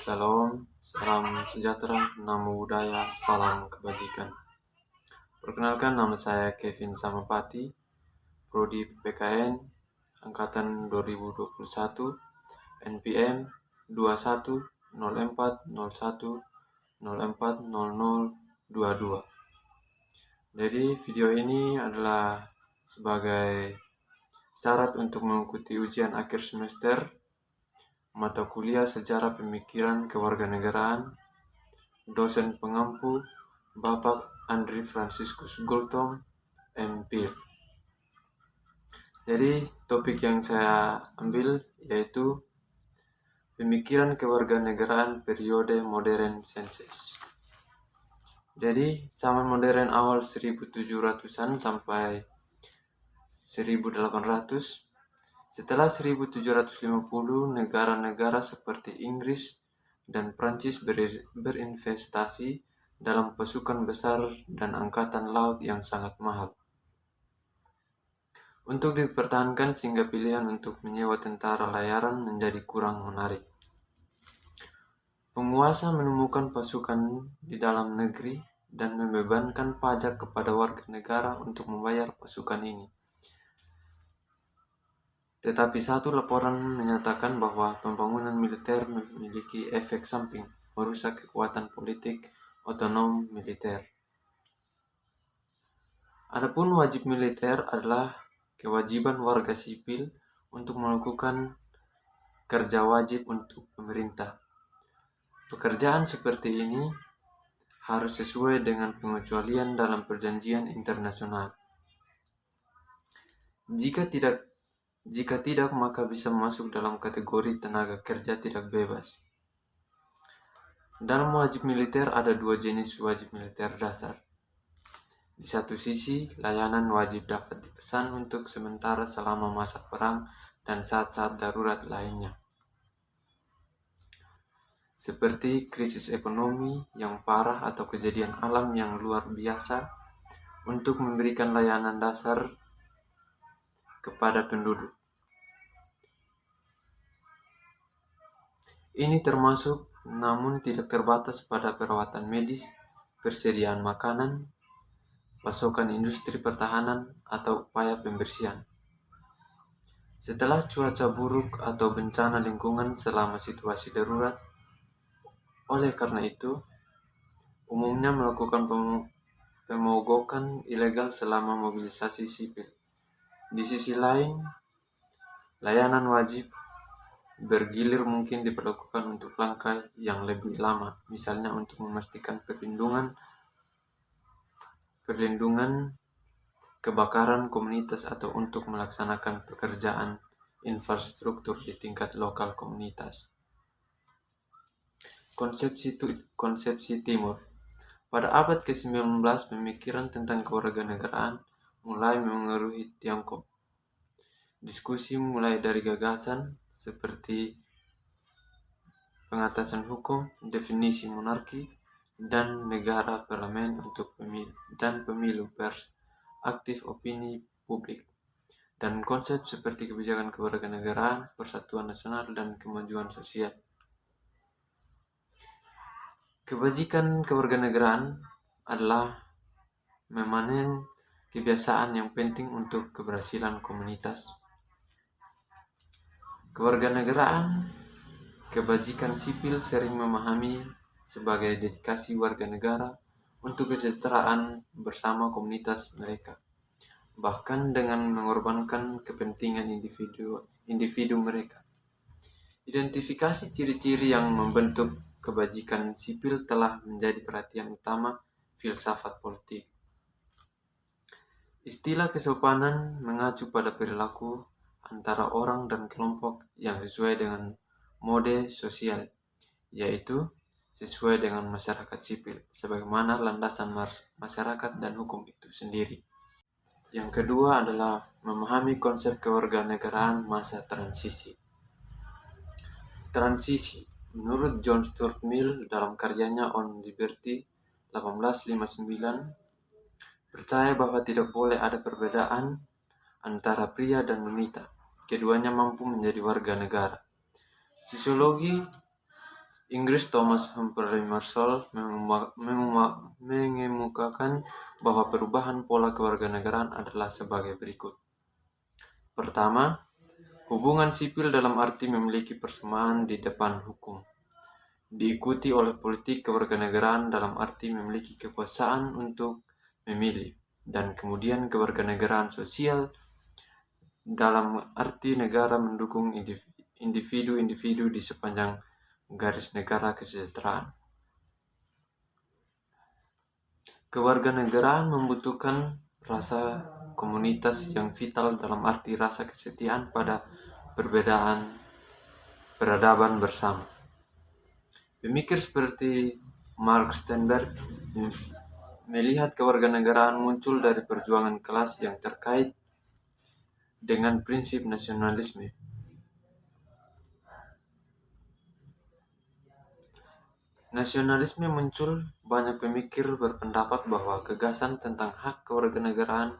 Shalom, salam sejahtera, namo buddhaya, salam kebajikan. Perkenalkan, nama saya Kevin Samapati, Prodi PKN, Angkatan 2021, NPM 210401040022. Jadi video ini adalah sebagai syarat untuk mengikuti ujian akhir semester mata kuliah Sejarah Pemikiran Kewarganegaraan, dosen pengampu Bapak Andri Franciscus Gultom, MPhil. Jadi topik yang saya ambil yaitu pemikiran kewarganegaraan periode modern senses. Jadi zaman modern awal 1700-an sampai 1800. Setelah 1750, negara-negara seperti Inggris dan Prancis berinvestasi dalam pasukan besar dan angkatan laut yang sangat mahal. Untuk dipertahankan sehingga pilihan untuk menyewa tentara layaran menjadi kurang menarik. Penguasa menemukan pasukan di dalam negeri dan membebankan pajak kepada warga negara untuk membayar pasukan ini. Tetapi satu laporan menyatakan bahwa pembangunan militer memiliki efek samping, merusak kekuatan politik otonom militer. Adapun wajib militer adalah kewajiban warga sipil untuk melakukan kerja wajib untuk pemerintah. Pekerjaan seperti ini harus sesuai dengan pengecualian dalam perjanjian internasional. Jika tidak, maka bisa masuk dalam kategori tenaga kerja tidak bebas. Dalam wajib militer ada dua jenis wajib militer dasar. Di satu sisi, layanan wajib dapat dipesan untuk sementara selama masa perang dan saat-saat darurat lainnya. Seperti krisis ekonomi yang parah atau kejadian alam yang luar biasa untuk memberikan layanan dasar kepada penduduk. Ini termasuk namun tidak terbatas pada perawatan medis, persediaan makanan, pasokan industri pertahanan, atau upaya pembersihan. Setelah cuaca buruk atau bencana lingkungan selama situasi darurat, oleh karena itu, umumnya melakukan pemogokan ilegal selama mobilisasi sipil. Di sisi lain, layanan wajib bergilir mungkin diperlakukan untuk langkah yang lebih lama, misalnya untuk memastikan perlindungan kebakaran komunitas atau untuk melaksanakan pekerjaan infrastruktur di tingkat lokal komunitas. Konsepsi Timur. Pada abad ke-19, pemikiran tentang kewarganegaraan mulai memengaruhi Tiongkok. Diskusi mulai dari gagasan seperti pengatasan hukum, definisi monarki, dan negara parlemen untuk pemilu pers, aktif opini publik, dan konsep seperti kebijakan kewarganegaraan, persatuan nasional, dan kemajuan sosial. Kebajikan kewarganegaraan adalah memanen kebiasaan yang penting untuk keberhasilan komunitas. Kewarganegaraan, kebajikan sipil sering memahami sebagai dedikasi warga negara untuk kesejahteraan bersama komunitas mereka, bahkan dengan mengorbankan kepentingan individu mereka. Identifikasi ciri-ciri yang membentuk kebajikan sipil telah menjadi perhatian utama filsafat politik. Istilah kesopanan mengacu pada perilaku antara orang dan kelompok yang sesuai dengan mode sosial, yaitu sesuai dengan masyarakat sipil, sebagaimana landasan masyarakat dan hukum itu sendiri. Yang kedua adalah memahami konsep kewarganegaraan masa transisi. Transisi, menurut John Stuart Mill dalam karyanya On Liberty 1859, percaya bahwa tidak boleh ada perbedaan antara pria dan wanita. Keduanya mampu menjadi warga negara. Sosiologi Inggris Thomas Humphrey Marshall mengemukakan bahwa perubahan pola kewarganegaraan adalah sebagai berikut. Pertama, hubungan sipil dalam arti memiliki persamaan di depan hukum, diikuti oleh politik kewarganegaraan dalam arti memiliki kekuasaan untuk memilih, dan kemudian kewarganegaraan sosial dalam arti negara mendukung individu-individu di sepanjang garis negara kesejahteraan. Kewarganegaraan membutuhkan rasa komunitas yang vital dalam arti rasa kesetiaan pada peradaban bersama. Pemikir seperti Mark Sternberg melihat kewarganegaraan muncul dari perjuangan kelas yang terkait dengan prinsip nasionalisme. Nasionalisme muncul, banyak pemikir berpendapat bahwa gagasan tentang hak kewarganegaraan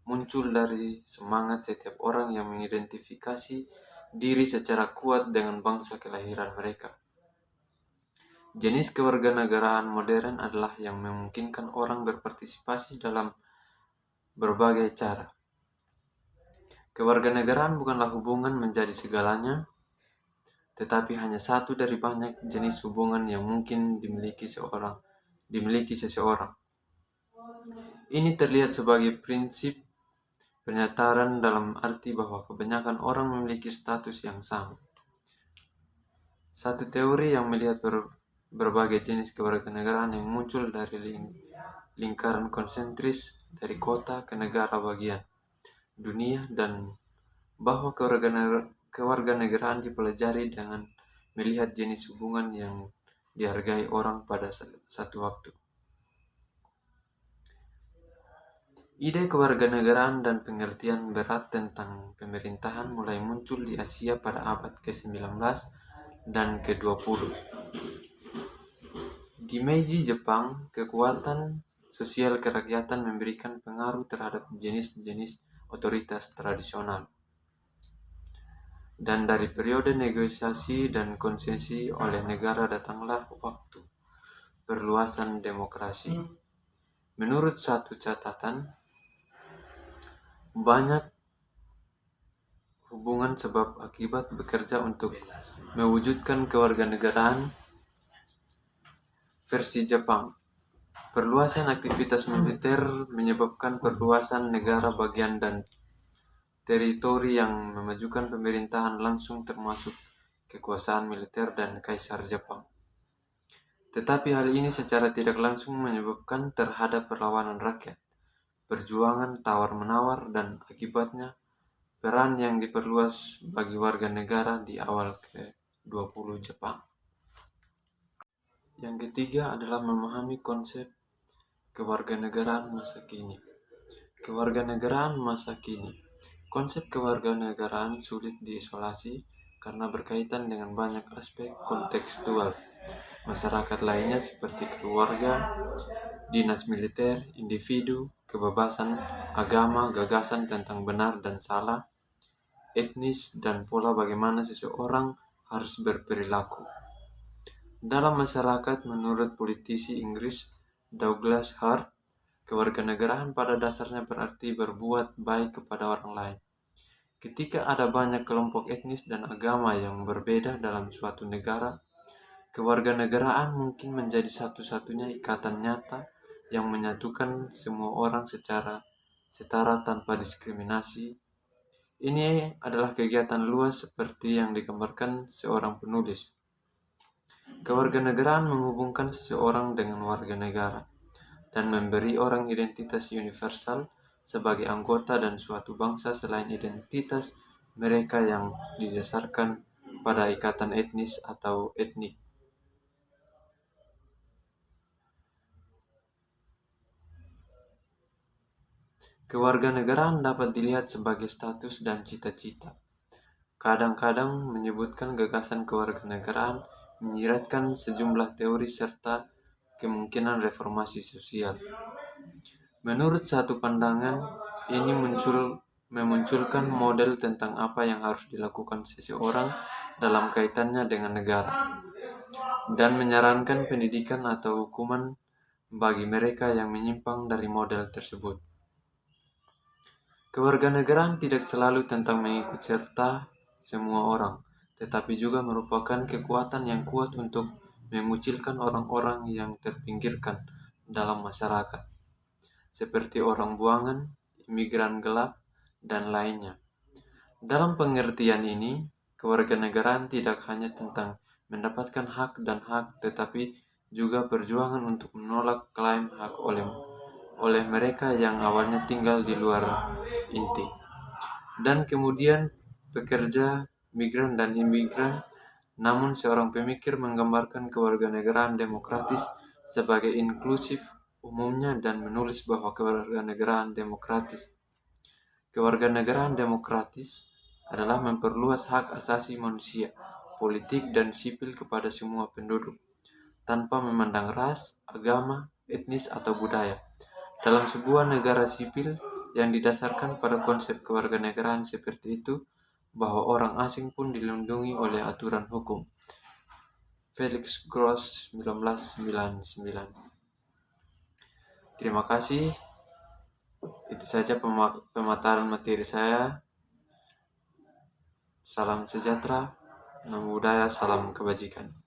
muncul dari semangat setiap orang yang mengidentifikasi diri secara kuat dengan bangsa kelahiran mereka. Jenis kewarganegaraan modern adalah yang memungkinkan orang berpartisipasi dalam berbagai cara. Kewarganegaraan bukanlah hubungan menjadi segalanya, tetapi hanya satu dari banyak jenis hubungan yang mungkin dimiliki seseorang. Ini terlihat sebagai prinsip pernyataan dalam arti bahwa kebanyakan orang memiliki status yang sama. Satu teori yang melihat berbagai jenis kewarganegaraan yang muncul dari lingkaran konsentris dari kota ke negara bagian dunia, dan bahwa kewarganegaraan dipelajari dengan melihat jenis hubungan yang dihargai orang pada satu waktu. Ide kewarganegaraan dan pengertian berat tentang pemerintahan mulai muncul di Asia pada abad ke-19 dan ke-20. Di Meiji Jepang, kekuatan sosial kerakyatan memberikan pengaruh terhadap jenis-jenis otoritas tradisional. Dan dari periode negosiasi dan konsesi oleh negara datanglah waktu perluasan demokrasi. Menurut satu catatan, banyak hubungan sebab akibat bekerja untuk mewujudkan kewarganegaraan versi Jepang. Perluasan aktivitas militer menyebabkan perluasan negara bagian dan teritori yang memajukan pemerintahan langsung, termasuk kekuasaan militer dan kaisar Jepang. Tetapi hal ini secara tidak langsung menyebabkan terhadap perlawanan rakyat, perjuangan tawar-menawar, dan akibatnya peran yang diperluas bagi warga negara di awal ke-20 Jepang. Yang ketiga adalah memahami konsep kewarganegaraan masa kini. Kewarganegaraan masa kini. Konsep kewarganegaraan sulit diisolasi karena berkaitan dengan banyak aspek kontekstual masyarakat lainnya seperti keluarga, dinas militer, individu, kebebasan, agama, gagasan tentang benar dan salah, etnis, dan pola bagaimana seseorang harus berperilaku. Dalam masyarakat, menurut politisi Inggris Douglas Hart, kewarganegaraan pada dasarnya berarti berbuat baik kepada orang lain. Ketika ada banyak kelompok etnis dan agama yang berbeda dalam suatu negara, kewarganegaraan mungkin menjadi satu-satunya ikatan nyata yang menyatukan semua orang secara setara tanpa diskriminasi. Ini adalah kegiatan luas seperti yang digambarkan seorang penulis. Kewarganegaraan menghubungkan seseorang dengan warga negara dan memberi orang identitas universal sebagai anggota dan suatu bangsa selain identitas mereka yang didasarkan pada ikatan etnis atau etnik. Kewarganegaraan dapat dilihat sebagai status dan cita-cita. Kadang-kadang menyebutkan gagasan kewarganegaraan menyiratkan sejumlah teori serta kemungkinan reformasi sosial. Menurut satu pandangan, ini memunculkan model tentang apa yang harus dilakukan seseorang dalam kaitannya dengan negara. dan menyarankan pendidikan atau hukuman bagi mereka yang menyimpang dari model tersebut. Kewarganegaraan tidak selalu tentang mengikut serta semua orang, tetapi juga merupakan kekuatan yang kuat untuk mengucilkan orang-orang yang terpinggirkan dalam masyarakat, seperti orang buangan, imigran gelap, dan lainnya. Dalam pengertian ini, kewarganegaraan tidak hanya tentang mendapatkan hak dan hak, tetapi juga perjuangan untuk menolak klaim hak oleh mereka yang awalnya tinggal di luar inti. Dan kemudian pekerja, migran dan imigran, namun seorang pemikir menggambarkan kewarganegaraan demokratis sebagai inklusif umumnya dan menulis bahwa kewarganegaraan demokratis adalah memperluas hak asasi manusia, politik dan sipil kepada semua penduduk, tanpa memandang ras, agama, etnis atau budaya. Dalam sebuah negara sipil yang didasarkan pada konsep kewarganegaraan seperti itu, bahwa orang asing pun dilindungi oleh aturan hukum. Felix Gross 1999. Terima kasih. Itu saja pemaparan materi saya. Salam sejahtera, namo buddhaya, salam kebajikan.